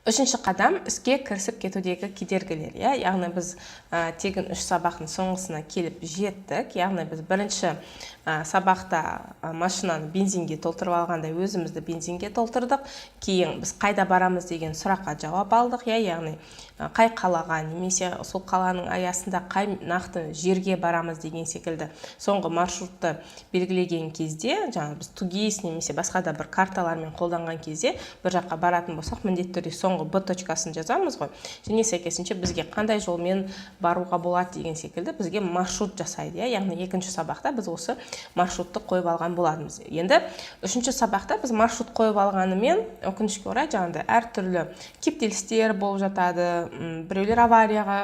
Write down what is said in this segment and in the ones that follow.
Үшінші қадам іске кірісіп кетудегі кедергілер. Яғни біз тегін 3 сабақтың соңғысына келіп жеттік. Яғни біз бірінші сабақта машинаны бензинге толтырып алғандай өзімізді бензинге толтырдық. Кейін біз қайда барамыз деген сұраққа жауап алдық. Яғни қай қалаға немесе сол қаланың аясында қай нақты жерге барамыз деген секілді соңғы маршрутты белгілеген кезде, жаңа біз тугис немесе басқа да бір карталармен қолданған кезде бір жаққа баратын болсақ, міндетті түрде соңғы Б точкасын жазамыз ғой. Және сәйкесінше бізге қандай жолмен баруға болады деген секілді бізге маршрут жасайды. Яғни екінші сабақта біз осы маршрутты қойып алған болатынбыз. Енді үшінші сабақта біз маршрут қойып алғанымен, өкінішке орай жаңағыдай әртүрлі кептелістер болып жатады. Біреулер аварияға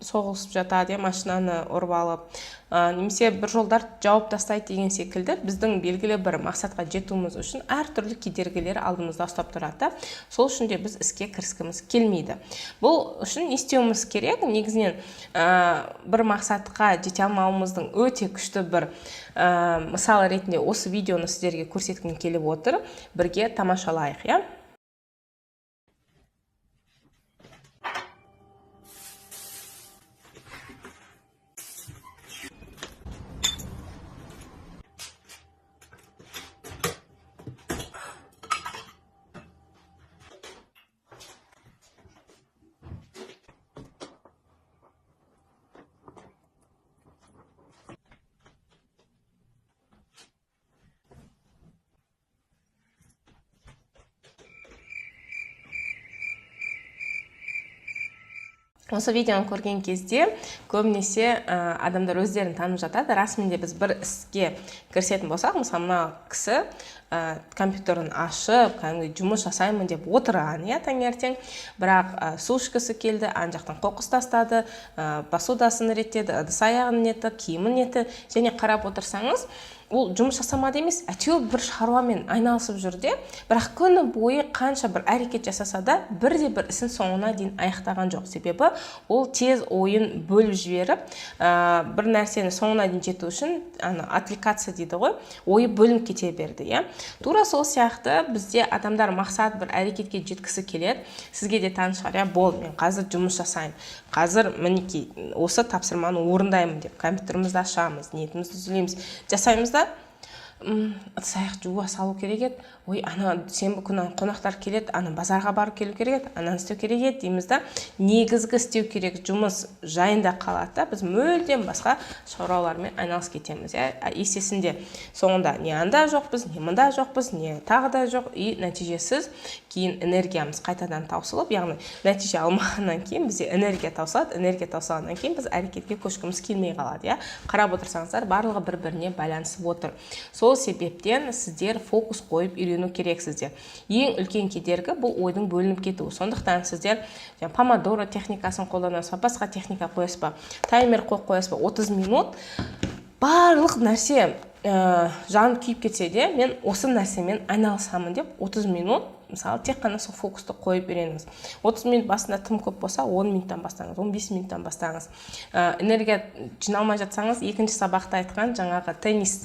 соғылысып жатады, машинаны ұрып алып, немесе бір жолдар жауып тастайды деген секілді біздің белгілі бір мақсатқа жетуіміз үшін әртүрлі кедергілер алдымызда ұстап тұрады. Сол үшін де біз іске кіріскіміз келмейді. Бұл үшін не істеуіміз керек? Негізінен бір мақсатқа жете алмауымыздың өте күшті бір мысалы ретінде осы видеоны сіздерге көрсеткім келіп отыр. Бірге тамашалайық, Осы видеоны көрген кезде көбінесе адамдар өздерін танып жатады. Расымен біз бір іске кірісетін болсақ, мысалы мына кісі компьютерін ашып, жұмыс жасаймын деп отырған, таңертең, бірақ су ішкісі келді, ана жақтан қоқыс тастады, посудасын реттеді, ыдыс аяғын нетті, киімін нетті, және қарап отырсаңыз, ол жұмыс жасамады емес, әйтеуір бір шаруамен айналысып жүрді, бірақ күні бойы қанша бір әрекет жасаса да, бірде бір ісін соңына дейін аяқтаған жоқ. Себебі ол тез ойын бөліп жіберіп, бір нәрсені соңына дейін жету үшін аппликация дейді ғой, ойы бөлініп кете берді. Тура сол сияқты бізде адамдар мақсат бір әрекетке жеткісі келеді. Сізге де таныс шығар, болды, мен қазір жұмыс жасаймын. Қазір мінекей осы тапсырманы орындаймын деп компьютерімізді ашамыз, ниетімізді түзелеміз, жасаймыз да, ыдыс-аяқ жуа салу керек еді. Ой, ана сенбі күні қонақтар келеді, ана базарға барып келу керек еді, ананы істеу керек еді дейміз да, негізгі істеу керек жұмыс жайында қалады. Біз мүлдем басқа шаруалармен айналысып кетеміз. Есесінде соңында не анда жоқпыз, не мында жоқпыз, не тағы да жоқ, и нәтижесіз кейін энергиямыз қайтадан таусылып, яғни нәтиже алмағаннан кейін бізде энергия таусылады, энергия таусылғаннан кейін біз әрекетке көшкіміз келмей қалады. Қарап отырсаңыздар, барлығы бір-біріне байланысып отыр. Сол себептен сіздер фокус қойып үйрену керексіздер. Ең үлкен кедергі бұл ойдың бөлініп кетуі. Сондықтан сіздер помодоро техникасын қолданасыз ба, басқа техника қоясыз ба, таймер қойып қоясыз ба, 30 минут барлық нәрсе жанып күйіп кетсе де, мен осы нәрсемен айналысамын деп 30 минут мысалы тек қана сол фокусты қойып үйреніңіз. 30 минут басында тым көп болса, 10 минуттан бастаңыз, 15 минуттан бастаңыз. Энергия жиналмай жатсаңыз, екінші сабақта айтқан жаңағы теннис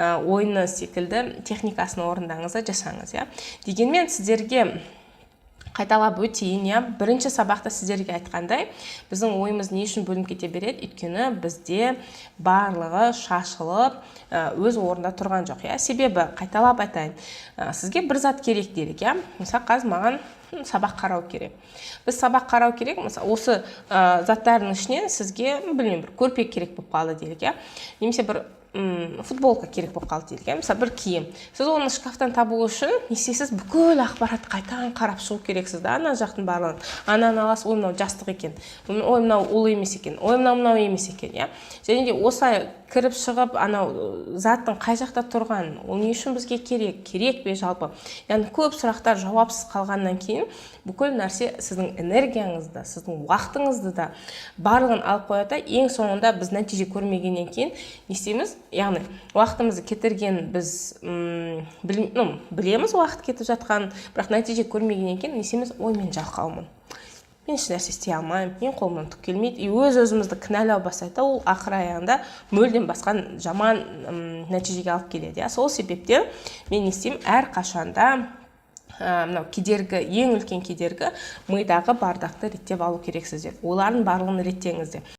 ойыны секілді техникасын орындаңыз да жасаңыз. Дегенмен сіздерге қайталап өтейін, бірінші сабақта сіздерге айтқандай, біздің ойымыз не үшін бөлініп кете береді? Өйткені бізде барлығы шашылып, өз орында тұрған жоқ. Себебі қайталап айтайын, сізге бір зат керек делік. Мысалы, қазір маған сабақ қарау керек. Біз сабақ қарау керек, мысалы, осы заттардың ішінен сізге, білмеймін, бір көрпе керек болып қалды делік. Немесе бір футболка керек болып қалды делік. Мысалы, бір киім. Сіз оны шкафтан табу үшін не істейсіз? Бүкіл ақпарат қайтадан қарап шығу керексіз да, ана жақтың барлығын. Ананы аласыз, ой, мынау жастық екен. Ой, мынау ұлы емес екен. Ой, мынау емес екен. Және де осылай кіріп шығып, анау заттың қай жақта тұрған, ол не үшін бізге керек? Керек бе жалпы? Яғни көп сұрақтар жауапсыз қалғаннан кейін бүкіл нәрсе сіздің энергияңызды, сіздің уақытыңызды да барлығын алып қояды. Ең соңында біз нәтиже көрмегеннен кейін не істейміз? Яғни уақытымызды кетірген біз білеміз уақыт кетіп жатқан, бірақ нәтиже көрмегеннен кейін не істейміз? Ой, мен жалқаумын. Мен еш нәрсе істей алмаймын, мен қолымнан түк келмейді. И өз-өзімізді кінәлау бастайды, ол ақыр аяғында мүлдем басқа жаман нәтижеге алып келеді. Сол себептен мен не істеймін? Әр қашанда мынау кедергі, ең үлкен кедергі мидағы бардақты реттеп алу керексіздер. Олардың барлығын реттеңіздер.